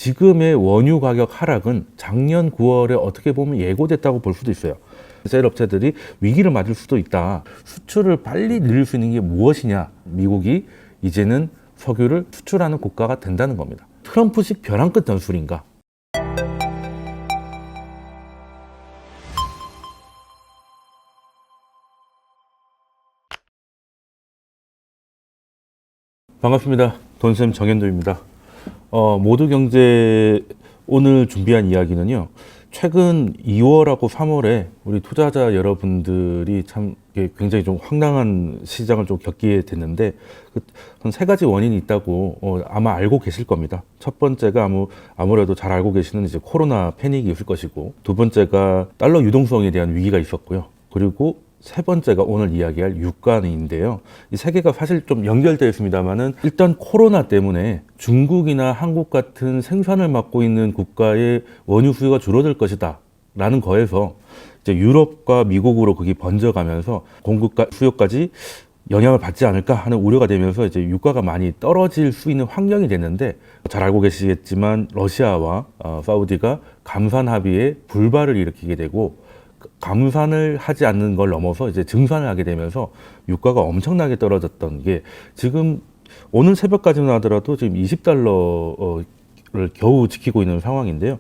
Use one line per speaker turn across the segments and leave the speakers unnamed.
지금의 원유 가격 하락은 작년 9월에 어떻게 보면 예고됐다고 볼 수도 있어요. 셀 업체들이 위기를 맞을 수도 있다. 수출을 빨리 늘릴 수 있는 게 무엇이냐? 미국이 이제는 석유를 수출하는 국가가 된다는 겁니다. 트럼프식 벼랑 끝 전술인가? 반갑습니다. 돈쌤 정현도입니다. 모두경제 오늘 준비한 이야기는요. 최근 2월하고 3월에 우리 투자자 여러분들이 참 굉장히 좀 황당한 시장을 좀 겪게 됐는데 한 세 가지 원인이 있다고 아마 알고 계실 겁니다. 첫 번째가 아무래도 잘 알고 계시는 이제 코로나 패닉이 있을 것이고, 두 번째가 달러 유동성에 대한 위기가 있었고요. 그리고 세 번째가 오늘 이야기할 유가인데요. 이 세 개가 사실 좀 연결되어 있습니다만은 일단 코로나 때문에 중국이나 한국 같은 생산을 맡고 있는 국가의 원유 수요가 줄어들 것이다 라는 거에서 이제 유럽과 미국으로 그게 번져가면서 공급과 수요까지 영향을 받지 않을까 하는 우려가 되면서 이제 유가가 많이 떨어질 수 있는 환경이 됐는데, 잘 알고 계시겠지만 러시아와 사우디가 감산 합의에 불발을 일으키게 되고, 감산을 하지 않는 걸 넘어서 이제 증산을 하게 되면서 유가가 엄청나게 떨어졌던 게 지금 오늘 새벽까지만 하더라도 지금 20달러를 겨우 지키고 있는 상황인데요.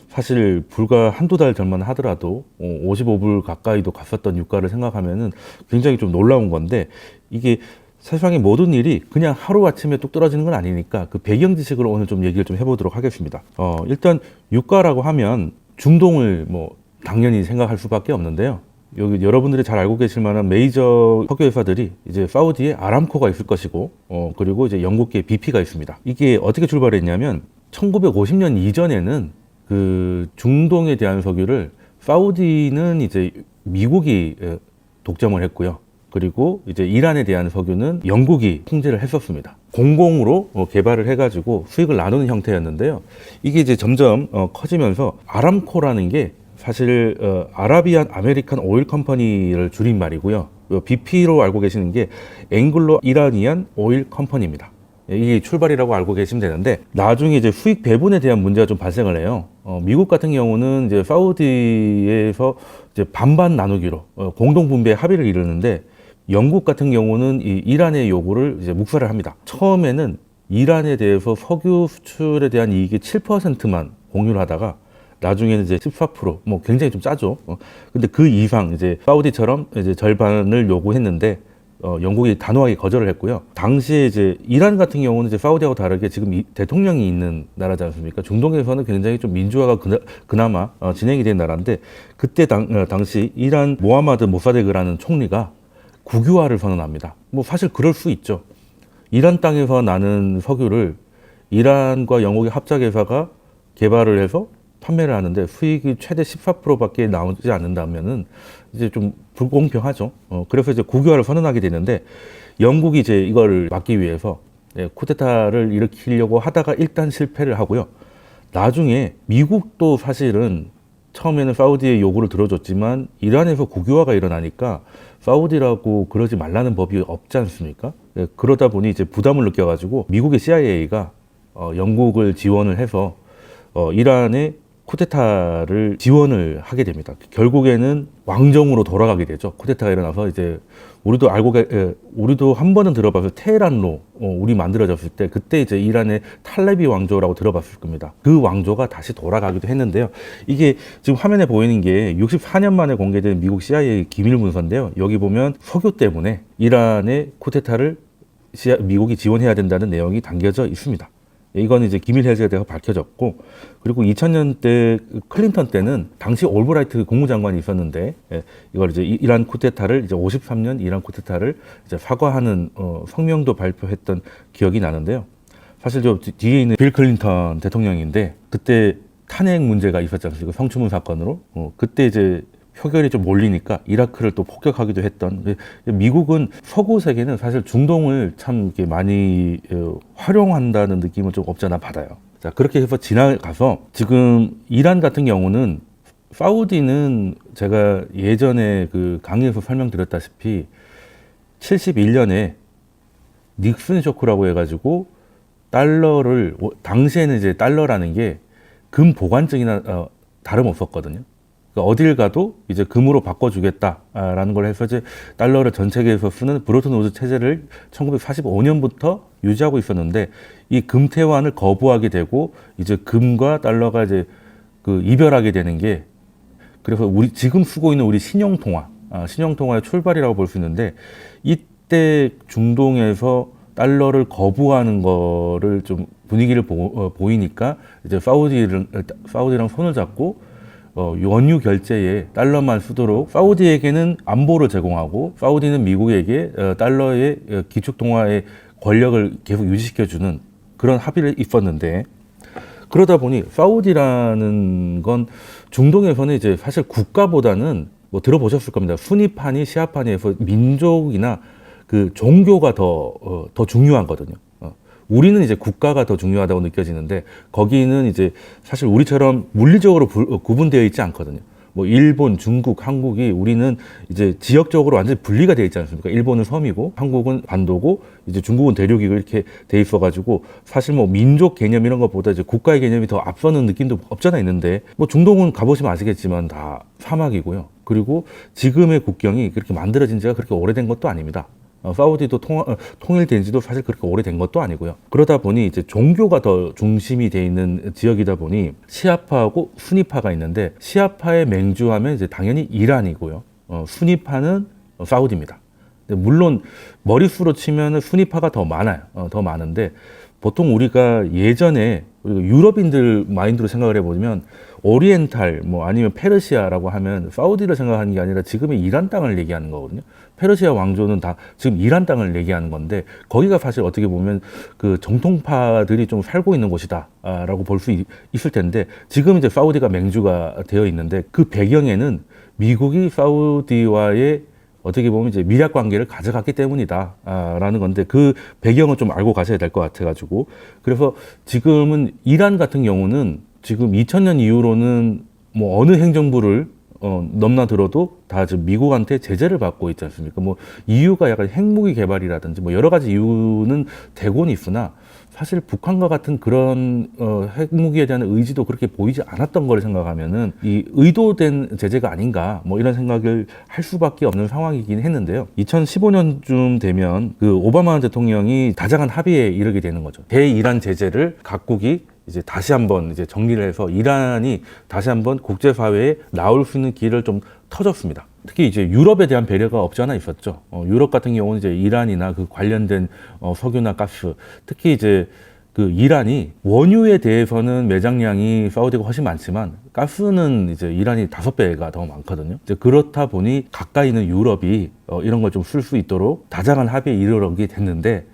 사실 불과 한두 달 전만 하더라도 55불 가까이도 갔었던 유가를 생각하면은 굉장히 좀 놀라운 건데, 이게 세상의 모든 일이 그냥 하루아침에 뚝 떨어지는 건 아니니까 그 배경 지식을 오늘 좀 얘기를 좀 해보도록 하겠습니다. 일단 유가라고 하면 중동을 당연히 생각할 수밖에 없는데요. 여기 여러분들이 잘 알고 계실 만한 메이저 석유 회사들이 이제 사우디에 아람코가 있을 것이고, 그리고 이제 영국계 BP가 있습니다. 이게 어떻게 출발했냐면 1950년 이전에는 그 중동에 대한 석유를 사우디는 이제 미국이 독점을 했고요. 그리고 이제 이란에 대한 석유는 영국이 통제를 했었습니다. 공공으로 개발을 해가지고 수익을 나누는 형태였는데요. 이게 이제 점점 커지면서 아람코라는 게 사실 아라비안 아메리칸 오일 컴퍼니를 줄인 말이고요. BP로 알고 계시는 게 앵글로 이라니안 오일 컴퍼니입니다. 이게 출발이라고 알고 계시면 되는데, 나중에 이제 수익 배분에 대한 문제가 좀 발생을 해요. 미국 같은 경우는 이제 사우디에서 이제 반반 나누기로 공동 분배 합의를 이루는데, 영국 같은 경우는 이 이란의 요구를 이제 묵살을 합니다. 처음에는 이란에 대해서 석유 수출에 대한 이익이 7%만 공유를 하다가 나중에는 이제 14%, 굉장히 좀 짜죠. 근데 그 이상 이제 사우디처럼 이제 절반을 요구했는데, 영국이 단호하게 거절을 했고요. 당시에 이제 이란 같은 경우는 이제 사우디하고 다르게 지금 대통령이 있는 나라지 않습니까? 중동에서는 굉장히 좀 민주화가 그나마 진행이 된 나라인데, 그때 당시 이란 모하마드 모사데그라는 총리가 국유화를 선언합니다. 사실 그럴 수 있죠. 이란 땅에서 나는 석유를 이란과 영국의 합작회사가 개발을 해서 판매를 하는데 수익이 최대 14%밖에 나오지 않는다면은 이제 좀 불공평하죠. 그래서 이제 국유화를 선언하게 되는데, 영국이 이제 이걸 막기 위해서 쿠데타를 일으키려고 하다가 일단 실패를 하고요. 나중에 미국도 사실은 처음에는 사우디의 요구를 들어줬지만 이란에서 국유화가 일어나니까 사우디라고 그러지 말라는 법이 없지 않습니까? 그러다 보니 이제 부담을 느껴가지고 미국의 CIA가 영국을 지원을 해서 이란의 쿠데타를 지원을 하게 됩니다. 결국에는 왕정으로 돌아가게 되죠. 쿠데타가 일어나서 이제 우리도 한 번은 들어봐서 테헤란로 우리 만들어졌을 때, 그때 이제 이란의 탈레비 왕조라고 들어봤을 겁니다. 그 왕조가 다시 돌아가기도 했는데요. 이게 지금 화면에 보이는 게 64년 만에 공개된 미국 CIA 기밀 문서인데요. 여기 보면 석유 때문에 이란의 쿠데타를 미국이 지원해야 된다는 내용이 담겨져 있습니다. 이건 이제 기밀 해제가 돼서 밝혀졌고, 그리고 2000년대 클린턴 때는 당시 올브라이트 국무장관이 있었는데, 이걸 이제 이란 쿠데타를 이제 53년 이란 쿠데타를 이제 사과하는 성명도 발표했던 기억이 나는데요. 사실 저 뒤에 있는 빌 클린턴 대통령인데, 그때 탄핵 문제가 있었지 않습니까? 성추문 사건으로. 그때 이제 표결이 좀 몰리니까 이라크를 또 폭격하기도 했던. 미국은 서구 세계는 사실 중동을 참 이렇게 많이 활용한다는 느낌을 좀 없지 않아 받아요. 자, 그렇게 해서 지나가서 지금 이란 같은 경우는, 사우디는 제가 예전에 그 강의에서 설명드렸다시피 71년에 닉슨 쇼크라고 해가지고 달러를 당시에는 이제 달러라는 게 금 보관증이나 다름없었거든요. 그러니까 어딜 가도 이제 금으로 바꿔주겠다라는 걸 해서 이제 달러를 전 세계에서 쓰는 브레튼 우드 체제를 1945년부터 유지하고 있었는데 이 금태환을 거부하게 되고 이제 금과 달러가 이제 그 이별하게 되는 게 그래서 우리 지금 쓰고 있는 우리 신용통화의 출발이라고 볼 수 있는데 이때 중동에서 달러를 거부하는 거를 좀 분위기를 보이니까 이제 사우디랑 손을 잡고 원유 결제에 달러만 쓰도록 사우디에게는 안보를 제공하고 사우디는 미국에게 달러의 기축통화의 권력을 계속 유지시켜주는 그런 합의를 있었는데 그러다 보니 사우디라는 건 중동에서는 이제 사실 국가보다는 뭐 들어보셨을 겁니다. 순위파니 시아파니에서 민족이나 그 종교가 더 중요하거든요. 우리는 이제 국가가 더 중요하다고 느껴지는데 거기는 이제 사실 우리처럼 물리적으로 구분되어 있지 않거든요. 뭐 일본, 중국, 한국이 우리는 이제 지역적으로 완전히 분리가 되어 있지 않습니까? 일본은 섬이고 한국은 반도고 이제 중국은 대륙이고 이렇게 돼 있어가지고 사실 뭐 민족 개념 이런 것보다 이제 국가의 개념이 더 앞서는 느낌도 없잖아 있는데 뭐 중동은 가보시면 아시겠지만 다 사막이고요. 그리고 지금의 국경이 그렇게 만들어진 지가 그렇게 오래된 것도 아닙니다. 사우디도 통일된 지도 사실 그렇게 오래된 것도 아니고요. 그러다 보니 이제 종교가 더 중심이 돼 있는 지역이다 보니 시아파하고 수니파가 있는데 시아파의 맹주하면 이제 당연히 이란이고요. 수니파는 사우디입니다. 물론 머릿수로 치면은 수니파가 더 많아요. 더 많은데 보통 우리가 예전에 유럽인들 마인드로 생각을 해보면 오리엔탈 뭐 아니면 페르시아라고 하면 사우디를 생각하는 게 아니라 지금의 이란 땅을 얘기하는 거거든요. 페르시아 왕조는 다 지금 이란 땅을 얘기하는 건데 거기가 사실 어떻게 보면 그 정통파들이 좀 살고 있는 곳이다라고 볼 수 있을 텐데 지금 이제 사우디가 맹주가 되어 있는데 그 배경에는 미국이 사우디와의 어떻게 보면 이제 밀약 관계를 가져갔기 때문이다라는 건데 그 배경을 좀 알고 가셔야 될 것 같아가지고 그래서 지금은 이란 같은 경우는 지금 2000년 이후로는 뭐 어느 행정부를 넘나들어도 다 지금 미국한테 제재를 받고 있지 않습니까? 뭐 이유가 약간 핵무기 개발이라든지 뭐 여러 가지 이유는 되고는 있으나 사실 북한과 같은 그런 핵무기에 대한 의지도 그렇게 보이지 않았던 걸 생각하면은 이 의도된 제재가 아닌가 뭐 이런 생각을 할 수밖에 없는 상황이긴 했는데요. 2015년쯤 되면 그 오바마 대통령이 다정한 합의에 이르게 되는 거죠. 대이란 제재를 각국이 이제 다시 한번 이제 정리를 해서 이란이 다시 한번 국제사회에 나올 수 있는 길을 좀 터줬습니다. 특히 이제 유럽에 대한 배려가 없지 않아 있었죠. 유럽 같은 경우는 이제 이란이나 그 관련된 석유나 가스, 특히 이제 그 이란이 원유에 대해서는 매장량이 사우디가 훨씬 많지만 가스는 이제 이란이 5배가 더 많거든요. 이제 그렇다 보니 가까이 있는 유럽이 이런 걸 좀 쓸 수 있도록 다정한 합의에 이르게 됐는데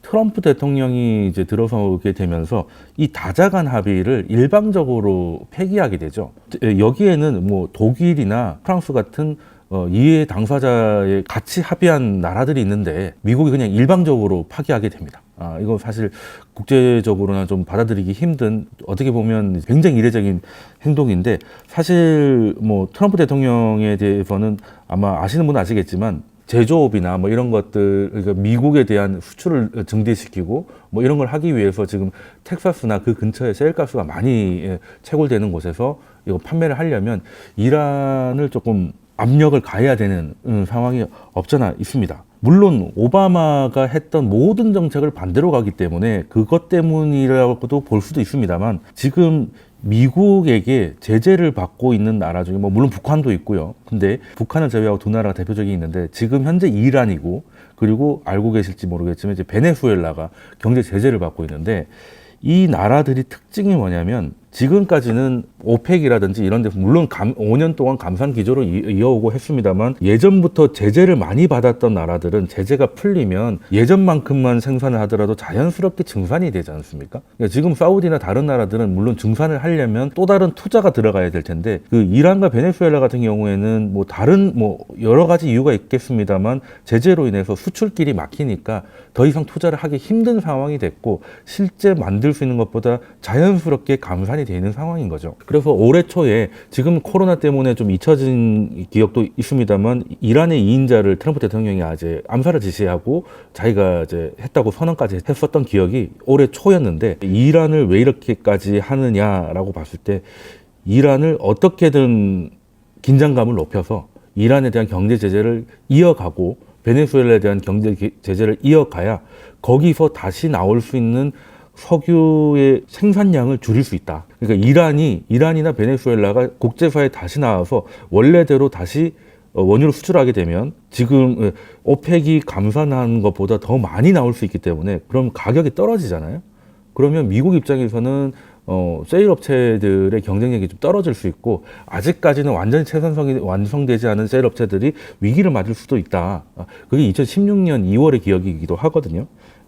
트럼프 대통령이 이제 들어서게 되면서 이 다자간 합의를 일방적으로 폐기하게 되죠. 여기에는 뭐 독일이나 프랑스 같은 이해 당사자에 같이 합의한 나라들이 있는데 미국이 그냥 일방적으로 파기하게 됩니다. 이건 사실 국제적으로나 좀 받아들이기 힘든 어떻게 보면 굉장히 이례적인 행동인데 사실 뭐 트럼프 대통령에 대해서는 아마 아시는 분은 아시겠지만 제조업이나 뭐 이런 것들, 그러니까 미국에 대한 수출을 증대시키고 뭐 이런 걸 하기 위해서 지금 텍사스나 그 근처에 셰일가스가 많이 채굴되는 곳에서 이거 판매를 하려면 이란을 조금 압력을 가해야 되는 상황이 없잖아 있습니다. 물론 오바마가 했던 모든 정책을 반대로 가기 때문에 그것 때문이라고도 볼 수도 있습니다만 지금 미국에게 제재를 받고 있는 나라 중에 뭐 물론 북한도 있고요. 근데 북한을 제외하고 두 나라가 대표적인 있는데 지금 현재 이란이고 그리고 알고 계실지 모르겠지만 이제 베네수엘라가 경제 제재를 받고 있는데 이 나라들이 특징이 뭐냐면 지금까지는 오펙이라든지 이런 데서 물론 5년 동안 감산 기조로 이어오고 했습니다만 예전부터 제재를 많이 받았던 나라들은 제재가 풀리면 예전만큼만 생산을 하더라도 자연스럽게 증산이 되지 않습니까? 그러니까 지금 사우디나 다른 나라들은 물론 증산을 하려면 또 다른 투자가 들어가야 될 텐데 그 이란과 베네수엘라 같은 경우에는 뭐 다른 뭐 여러 가지 이유가 있겠습니다만 제재로 인해서 수출길이 막히니까 더 이상 투자를 하기 힘든 상황이 됐고 실제 만들 수 있는 것보다 자연스럽게 감산이 계산이 되어 있는 상황인 거죠. 그래서 올해 초에 지금 코로나 때문에 좀 잊혀진 기억도 있습니다만 이란의 2인자를 트럼프 대통령이 이제 암살을 지시하고 자기가 이제 했다고 선언까지 했었던 기억이 올해 초였는데 이란을 왜 이렇게까지 하느냐라고 봤을 때 이란을 어떻게든 긴장감을 높여서 이란에 대한 경제 제재를 이어가고 베네수엘라에 대한 경제 제재를 이어가야 거기서 다시 나올 수 있는 석유의 생산량을 줄일 수 있다. 그러니까 이란이나 베네수엘라가 국제사회에 다시 나와서 원래대로 다시 원유를 수출하게 되면 지금 오펙이 감산한 것보다 더 많이 나올 수 있기 때문에 그럼 가격이 떨어지잖아요. 그러면 미국 입장에서는 세일 업체들의 경쟁력이 좀 떨어질 수 있고 아직까지는 완전히 생산성이 완성되지 않은 세일 업체들이 위기를 맞을 수도 있다. 그게 2016년 2월의 기억이기도 하거든요.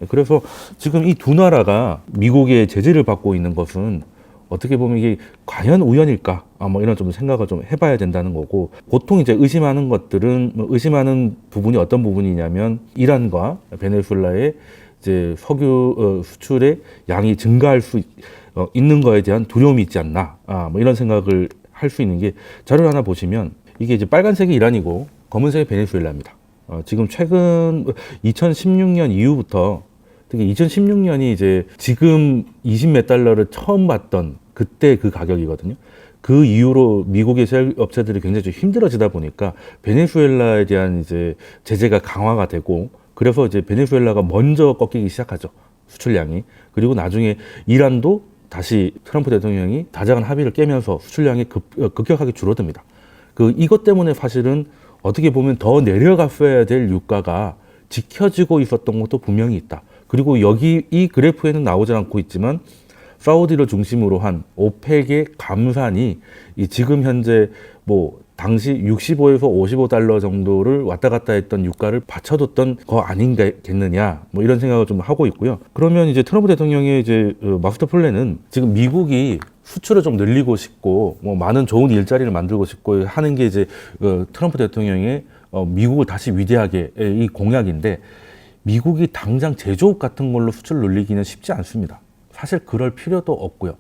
그래서 지금 이 두 나라가 미국의 제재를 받고 있는 것은 어떻게 보면 이게 과연 우연일까? 뭐 이런 좀 생각을 좀 해봐야 된다는 거고 보통 이제 의심하는 것들은 의심하는 부분이 어떤 부분이냐면 이란과 베네수엘라의 이제 석유 수출의 양이 증가할 수 있는 거에 대한 두려움이 있지 않나 뭐 이런 생각을 할 수 있는 게 자료를 하나 보시면 이게 이제 빨간색이 이란이고 검은색이 베네수엘라입니다. 지금 최근 2016년 이후부터 특히 2016년이 이제 지금 20몇 달러를 처음 봤던 그때 그 가격이거든요. 그 이후로 미국의 세일 업체들이 굉장히 좀 힘들어지다 보니까 베네수엘라에 대한 이제 제재가 강화가 되고 그래서 이제 베네수엘라가 먼저 꺾이기 시작하죠. 수출량이. 그리고 나중에 이란도 다시 트럼프 대통령이 다정한 합의를 깨면서 수출량이 급격하게 줄어듭니다. 이것 때문에 사실은 어떻게 보면 더 내려갔어야 될 유가가 지켜지고 있었던 것도 분명히 있다. 그리고 여기 이 그래프에는 나오지 않고 있지만 사우디를 중심으로 한 오펙의 감산이 지금 현재 뭐 당시 65에서 55달러 정도를 왔다 갔다 했던 유가를 받쳐뒀던 거 아닌겠느냐 뭐 이런 생각을 좀 하고 있고요. 그러면 이제 트럼프 대통령의 이제 마스터 플랜은 지금 미국이 수출을 좀 늘리고 싶고 뭐 많은 좋은 일자리를 만들고 싶고 하는 게 이제 트럼프 대통령의 미국을 다시 위대하게 이 공약인데 미국이 당장 제조업 같은 걸로 수출 늘리기는 쉽지 않습니다. 사실 그럴 필요도 없고요.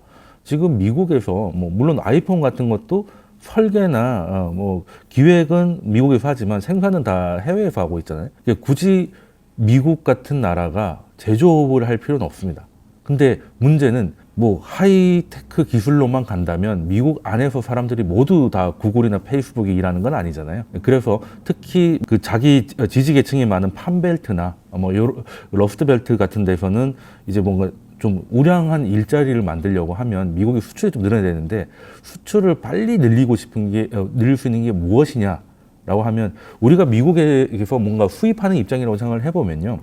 지금 미국에서 뭐 물론 아이폰 같은 것도 설계나 뭐 기획은 미국에서 하지만 생산은 다 해외에서 하고 있잖아요. 굳이 미국 같은 나라가 제조업을 할 필요는 없습니다. 근데 문제는 뭐 하이테크 기술로만 간다면 미국 안에서 사람들이 모두 다 구글이나 페이스북이 일하는 건 아니잖아요. 그래서 특히 그 자기 지지 계층이 많은 판벨트나 뭐 러스트벨트 같은 데서는 이제 뭔가 좀 우량한 일자리를 만들려고 하면 미국의 수출이 좀 늘어야 되는데 수출을 빨리 늘릴 수 있는 게 무엇이냐라고 하면 우리가 미국에서 뭔가 수입하는 입장이라고 생각을 해보면요.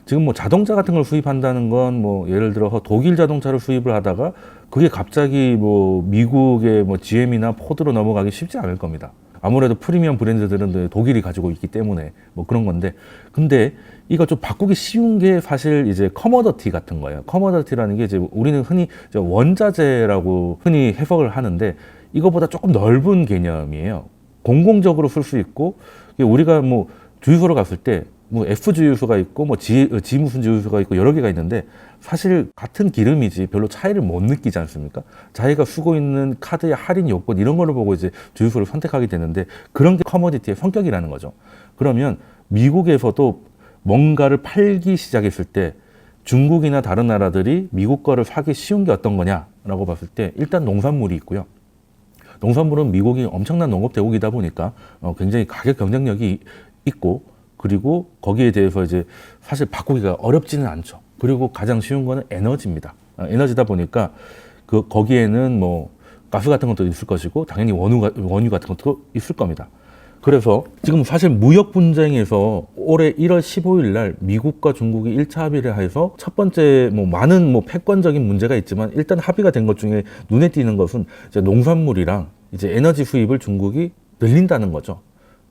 지금 뭐 자동차 같은 걸 수입한다는 건 뭐 예를 들어서 독일 자동차를 수입을 하다가 그게 갑자기 뭐 미국의 뭐 GM이나 포드로 넘어가기 쉽지 않을 겁니다. 아무래도 프리미엄 브랜드들은 독일이 가지고 있기 때문에 뭐 그런 건데 근데 이거 좀 바꾸기 쉬운 게 사실 이제 커머더티 같은 거예요. 커머더티라는 게 이제 우리는 흔히 원자재라고 흔히 해석을 하는데 이거보다 조금 넓은 개념이에요. 공공적으로 쓸 수 있고 우리가 뭐 주유소로 갔을 때 뭐 F 주유소가 있고 뭐 G 무슨 주유소가 있고 여러 개가 있는데 사실 같은 기름이지 별로 차이를 못 느끼지 않습니까? 자기가 쓰고 있는 카드의 할인 요건 이런 거를 보고 이제 주유소를 선택하게 되는데 그런 게 커머디티의 성격이라는 거죠. 그러면 미국에서도 뭔가를 팔기 시작했을 때 중국이나 다른 나라들이 미국 거를 사기 쉬운 게 어떤 거냐라고 봤을 때 일단 농산물이 있고요. 농산물은 미국이 엄청난 농업 대국이다 보니까 굉장히 가격 경쟁력이 있고 그리고 거기에 대해서 이제 사실 바꾸기가 어렵지는 않죠. 그리고 가장 쉬운 거는 에너지입니다. 에너지다 보니까 거기에는 뭐 가스 같은 것도 있을 것이고 당연히 원유 같은 것도 있을 겁니다. 그래서 지금 사실 무역 분쟁에서 올해 1월 15일 날 미국과 중국이 1차 합의를 해서 첫 번째 뭐 많은 뭐 패권적인 문제가 있지만 일단 합의가 된 것 중에 눈에 띄는 것은 이제 농산물이랑 이제 에너지 수입을 중국이 늘린다는 거죠.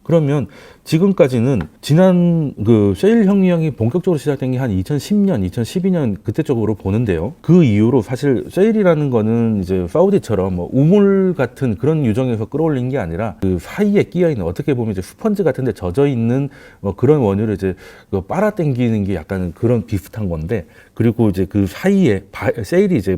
그러면 지금까지는 지난 그 셰일 혁명이 본격적으로 시작된 게 한 2010년, 2012년 그때 쪽으로 보는데요. 그 이후로 사실 셰일이라는 거는 이제 사우디처럼 뭐 우물 같은 그런 유정에서 끌어올린 게 아니라 그 사이에 끼어 있는 어떻게 보면 이제 스펀지 같은 데 젖어 있는 뭐 그런 원유를 이제 빨아당기는 게 약간 그런 비슷한 건데 그리고 이제 그 사이에 세일이 이제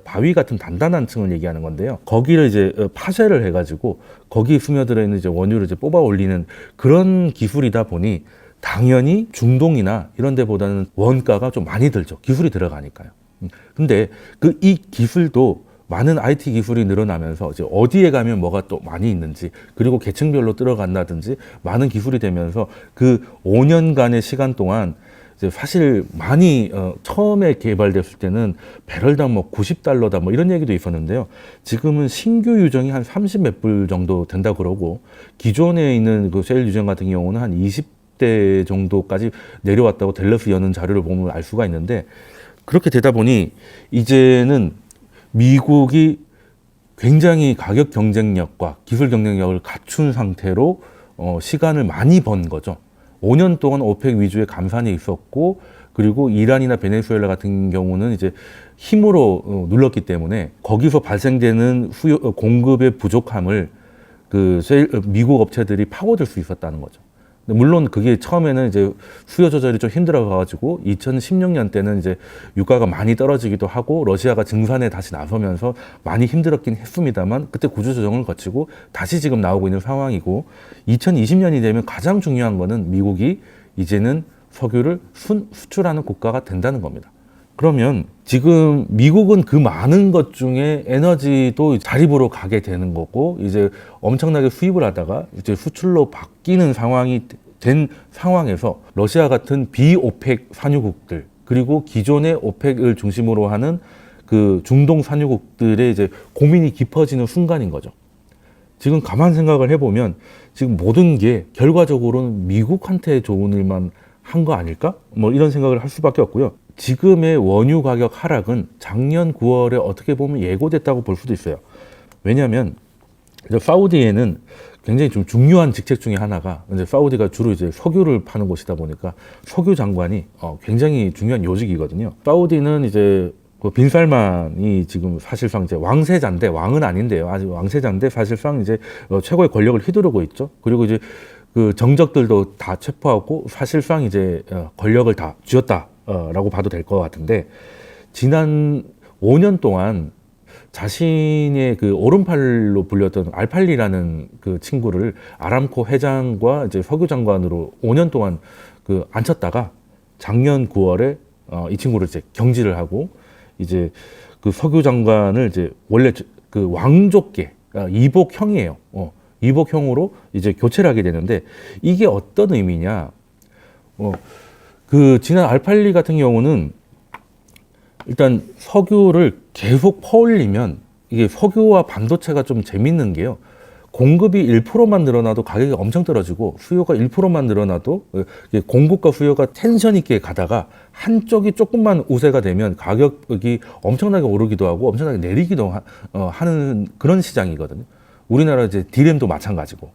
바위 같은 단단한 층을 얘기하는 건데요. 거기를 이제 파쇄를 해가지고 거기 스며들어 있는 이제 원유를 이제 뽑아 올리는 그런 기술이다 보니 당연히 중동이나 이런 데보다는 원가가 좀 많이 들죠. 기술이 들어가니까요. 근데 이 기술도 많은 IT 기술이 늘어나면서 이제 어디에 가면 뭐가 또 많이 있는지, 그리고 계층별로 들어간다든지 많은 기술이 되면서 그 5년간의 시간 동안 이제 사실 많이 처음에 개발됐을 때는 배럴당 뭐 90달러다 뭐 이런 얘기도 있었는데요. 지금은 신규 유정이 한 30 몇 불 정도 된다 그러고, 기존에 있는 그 셰일 유정 같은 경우는 한 20대 정도까지 내려왔다고 델러스 여는 자료를 보면 알 수가 있는데, 그렇게 되다 보니 이제는 미국이 굉장히 가격 경쟁력과 기술 경쟁력을 갖춘 상태로 시간을 많이 번 거죠. 5년 동안 오펙 위주의 감산이 있었고, 그리고 이란이나 베네수엘라 같은 경우는 이제 힘으로 눌렀기 때문에 거기서 발생되는 공급의 부족함을 미국 업체들이 파고들 수 있었다는 거죠. 물론 그게 처음에는 이제 수요 조절이 좀 힘들어가지고 2016년 때는 이제 유가가 많이 떨어지기도 하고 러시아가 증산에 다시 나서면서 많이 힘들었긴 했습니다만, 그때 구조 조정을 거치고 다시 지금 나오고 있는 상황이고, 2020년이 되면 가장 중요한 거는 미국이 이제는 석유를 수출하는 국가가 된다는 겁니다. 그러면 지금 미국은 그 많은 것 중에 에너지도 자립으로 가게 되는 거고, 이제 엄청나게 수입을 하다가 이제 수출로 바뀌는 상황이 된 상황에서 러시아 같은 비오펙 산유국들, 그리고 기존의 오펙을 중심으로 하는 그 중동 산유국들의 이제 고민이 깊어지는 순간인 거죠. 지금 가만 생각을 해보면 지금 모든 게 결과적으로는 미국한테 좋은 일만 한 거 아닐까? 뭐 이런 생각을 할 수밖에 없고요. 지금의 원유 가격 하락은 작년 9월에 어떻게 보면 예고됐다고 볼 수도 있어요. 왜냐하면 사우디에는 굉장히 좀 중요한 직책 중에 하나가, 이제 사우디가 주로 이제 석유를 파는 곳이다 보니까 석유 장관이 굉장히 중요한 요직이거든요. 사우디는 이제 그 빈살만이 지금 사실상 이제 왕세자인데, 왕은 아닌데요. 아직 왕세자인데 사실상 이제 최고의 권력을 휘두르고 있죠. 그리고 이제 그 정적들도 다 체포하고 사실상 이제 권력을 다 쥐었다 라고 봐도 될 것 같은데, 지난 5년 동안 자신의 그 오른팔로 불렸던 알팔리라는 그 친구를 아람코 회장과 이제 석유 장관으로 5년 동안 그 앉혔다가 작년 9월에 이 친구를 이제 경질을 하고, 이제 그 석유 장관을 이제 원래 그 왕족계 이복형이에요. 이복형으로 이제 교체를 하게 되는데, 이게 어떤 의미냐? 그 지난 알팔리 같은 경우는 일단 석유를 계속 퍼올리면, 이게 석유와 반도체가 좀 재밌는 게요, 공급이 1%만 늘어나도 가격이 엄청 떨어지고, 수요가 1%만 늘어나도 공급과 수요가 텐션 있게 가다가 한쪽이 조금만 우세가 되면 가격이 엄청나게 오르기도 하고 엄청나게 내리기도 하는 그런 시장이거든요. 우리나라 이제 디램도 마찬가지고,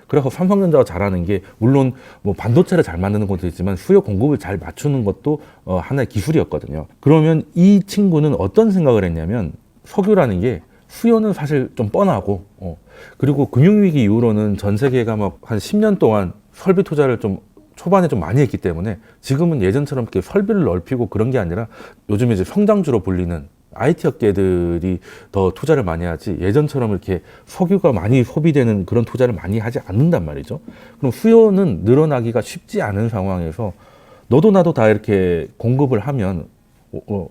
그래서 삼성전자가 잘하는 게, 물론 뭐 반도체를 잘 만드는 것도 있지만 수요 공급을 잘 맞추는 것도 하나의 기술이었거든요. 그러면 이 친구는 어떤 생각을 했냐면, 석유라는 게 수요는 사실 좀 뻔하고, 그리고 금융위기 이후로는 전 세계가 막 한 10년 동안 설비 투자를 좀 초반에 좀 많이 했기 때문에 지금은 예전처럼 이렇게 설비를 넓히고 그런 게 아니라, 요즘 이제 성장주로 불리는 IT 업계들이 더 투자를 많이 하지, 예전처럼 이렇게 석유가 많이 소비되는 그런 투자를 많이 하지 않는단 말이죠. 그럼 수요는 늘어나기가 쉽지 않은 상황에서 너도 나도 다 이렇게 공급을 하면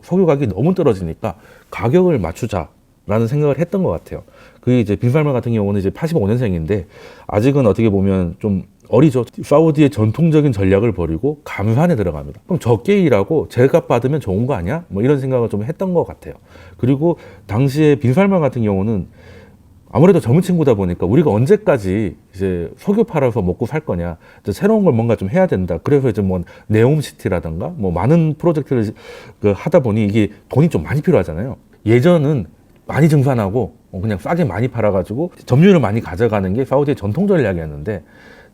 석유 가격이 너무 떨어지니까 가격을 맞추자라는 생각을 했던 것 같아요. 그게 이제 빈살만 같은 경우는 이제 85년생인데 아직은 어떻게 보면 좀 어리죠. 사우디의 전통적인 전략을 버리고 감산에 들어갑니다. 그럼 적게 일하고 제값 받으면 좋은 거 아니야? 뭐 이런 생각을 좀 했던 것 같아요. 그리고 당시에 빈살만 같은 경우는 아무래도 젊은 친구다 보니까 우리가 언제까지 이제 석유 팔아서 먹고 살 거냐, 이제 새로운 걸 뭔가 좀 해야 된다. 그래서 이제 뭐 네옴시티라든가 뭐 많은 프로젝트를 하다 보니 이게 돈이 좀 많이 필요하잖아요. 예전은 많이 증산하고 그냥 싸게 많이 팔아가지고 점유율을 많이 가져가는 게 사우디의 전통 전략이었는데,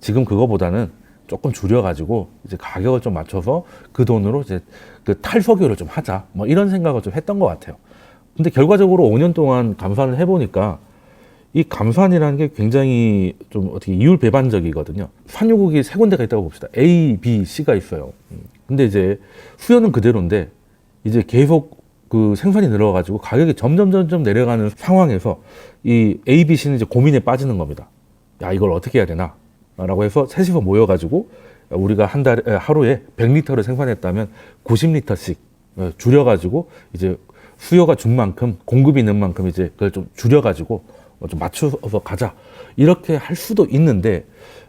지금 그거보다는 조금 줄여가지고 이제 가격을 좀 맞춰서 그 돈으로 이제 그 탈석유를 좀 하자, 뭐 이런 생각을 좀 했던 것 같아요. 근데 결과적으로 5년 동안 감산을 해보니까 이 감산이라는 게 굉장히 좀 어떻게 이율 배반적이거든요. 산유국이 세 군데가 있다고 봅시다. A, B, C가 있어요. 근데 이제 수요는 그대로인데 이제 계속 그 생산이 늘어가지고 가격이 점점 내려가는 상황에서 이 A, B, C는 이제 고민에 빠지는 겁니다. 야, 이걸 어떻게 해야 되나? 라고 해서 셋이서 모여가지고 우리가 하루에 100리터를 생산했다면 90리터씩 줄여가지고 이제 수요가 준 만큼 공급이 있는 만큼 이제 그걸 좀 줄여가지고 좀 맞춰서 가자. 이렇게 할 수도 있는데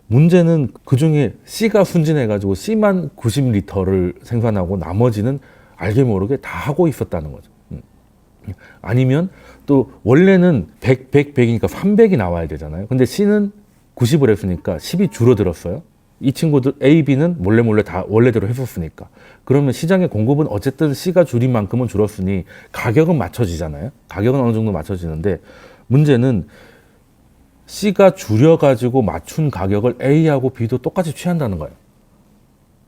문제는 그 중에 C가 순진해가지고 C만 90리터를 생산하고 나머지는 알게 모르게 다 하고 있었다는 거죠. 아니면 또 원래는 100, 100이니까 300이 나와야 되잖아요. 근데 C는 90을 했으니까 10이 줄어들었어요. 이 친구들 A, B는 몰래 다 원래대로 했었으니까. 그러면 시장의 공급은 어쨌든 C가 줄인 만큼은 줄었으니 가격은 맞춰지잖아요. 가격은 어느 정도 맞춰지는데 문제는 C가 줄여가지고 맞춘 가격을 A하고 B도 똑같이 취한다는 거예요.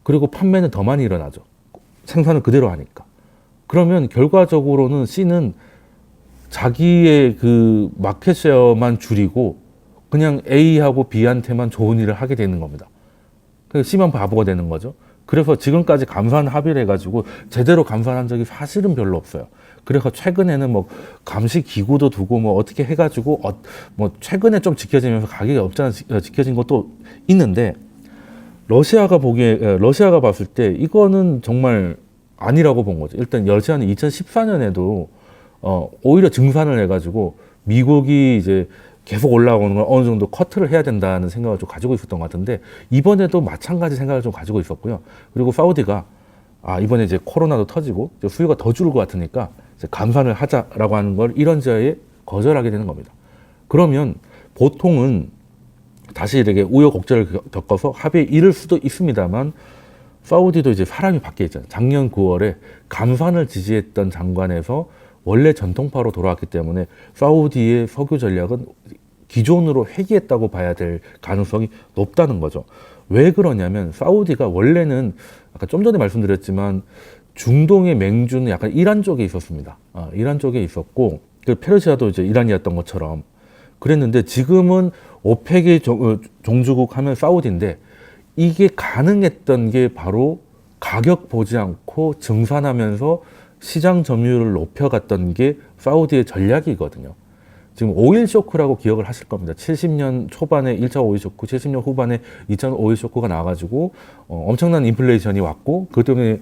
그리고 판매는 더 많이 일어나죠. 생산을 그대로 하니까. 그러면 결과적으로는 C는 자기의 그 마켓쉐어만 줄이고 그냥 A하고 B한테만 좋은 일을 하게 되는 겁니다. 그래서 C만 바보가 되는 거죠. 그래서 지금까지 감산 합의를 해가지고 제대로 감산한 적이 사실은 별로 없어요. 그래서 최근에는 뭐 감시 기구도 두고 뭐 어떻게 해가지고 뭐 최근에 좀 지켜지면서 가격이 없잖아 지켜진 것도 있는데 러시아가 봤을 때 이거는 정말 아니라고 본 거죠. 일단 러시아는 2014년에도 오히려 증산을 해가지고 미국이 이제 계속 올라오는 걸 어느 정도 커트를 해야 된다는 생각을 좀 가지고 있었던 것 같은데 이번에도 마찬가지 생각을 좀 가지고 있었고요. 그리고 사우디가 이번에 이제 코로나도 터지고 이제 수요가 더 줄을 것 같으니까 이제 감산을 하자라고 하는 걸 이런저에 거절하게 되는 겁니다. 그러면 보통은 다시 이렇게 우여곡절을 겪어서 합의에 이를 수도 있습니다만 사우디도 이제 사람이 바뀌어 있잖아요. 작년 9월에 감산을 지지했던 장관에서 원래 전통파로 돌아왔기 때문에 사우디의 석유 전략은 기존으로 회귀했다고 봐야 될 가능성이 높다는 거죠. 왜 그러냐면 사우디가 원래는 아까 좀 전에 말씀드렸지만 중동의 맹주는 약간 이란 쪽에 있었습니다. 이란 쪽에 있었고 그 페르시아도 이제 이란이었던 것처럼 그랬는데 지금은 오펙의 종주국 하면 사우디인데 이게 가능했던 게 바로 가격 보지 않고 증산하면서 시장 점유율을 높여갔던 게 사우디의 전략이거든요. 지금 오일 쇼크라고 기억을 하실 겁니다. 70년 초반에 1차 오일 쇼크, 70년 후반에 2차 오일 쇼크가 나와가지고 엄청난 인플레이션이 왔고 그 때문에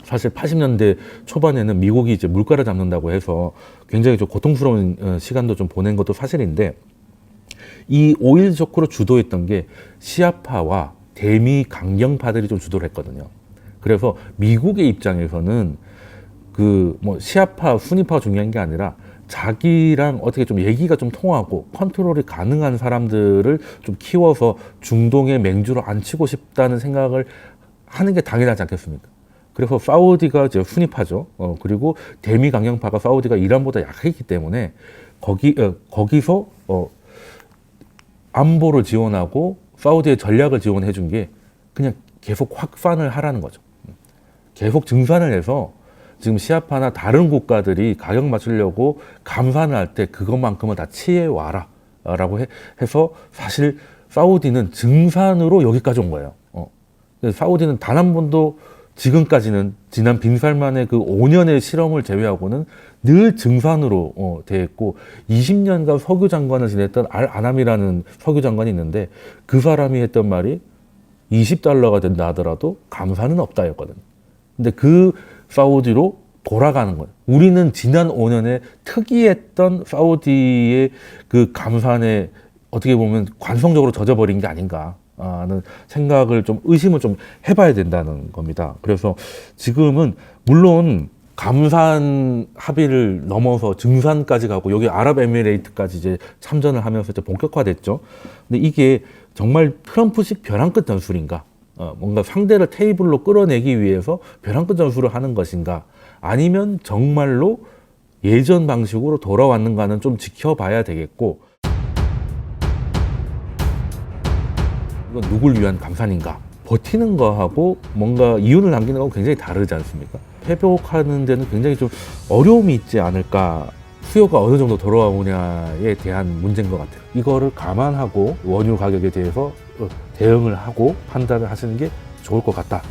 사실 80년대 초반에는 미국이 이제 물가를 잡는다고 해서 굉장히 좀 고통스러운 시간도 좀 보낸 것도 사실인데 이 오일 쇼크로 주도했던 게 시아파와 대미 강경파들이 좀 주도를 했거든요. 그래서 미국의 입장에서는 그 뭐 시아파, 순위파가 중요한 게 아니라 자기랑 어떻게 좀 얘기가 좀 통하고 컨트롤이 가능한 사람들을 좀 키워서 중동의 맹주로 앉히고 싶다는 생각을 하는 게 당연하지 않겠습니까? 그래서 사우디가 이제 순위파죠. 그리고 대미 강경파가 사우디가 이란보다 약했기 때문에 거기서 안보를 지원하고 사우디의 전략을 지원해 준 게 그냥 계속 확산을 하라는 거죠. 계속 증산을 해서 지금 시아파나 다른 국가들이 가격 맞추려고 감산을 할 때 그것만큼은 다 취해와라 라고 해서 사실 사우디는 증산으로 여기까지 온 거예요. 사우디는 단 한 번도 지금까지는 지난 빈살만의 그 5년의 실험을 제외하고는 늘 증산으로 돼 있고 20년간 석유 장관을 지냈던 아남이라는 석유 장관이 있는데 그 사람이 했던 말이 $20가 된다 하더라도 감산은 없다였거든요. 근데 그 사우디로 돌아가는 거예요. 우리는 지난 5년에 특이했던 사우디의 그 감산에 어떻게 보면 관성적으로 젖어버린 게 아닌가 하는 생각을 좀 의심을 좀 해봐야 된다는 겁니다. 그래서 지금은 물론 감산 합의를 넘어서 증산까지 가고 여기 아랍에미레이트까지 이제 참전을 하면서 이제 본격화됐죠. 근데 이게 정말 트럼프식 벼랑 끝 전술인가? 뭔가 상대를 테이블로 끌어내기 위해서 벼랑 끝 전술을 하는 것인가? 아니면 정말로 예전 방식으로 돌아왔는가는 좀 지켜봐야 되겠고 이건 누굴 위한 감산인가? 버티는 거하고 뭔가 이윤을 남기는 건 굉장히 다르지 않습니까? 회복하는 데는 굉장히 좀 어려움이 있지 않을까. 수요가 어느 정도 돌아오냐에 대한 문제인 것 같아요. 이거를 감안하고 원유 가격에 대해서 대응을 하고 판단을 하시는 게 좋을 것 같다.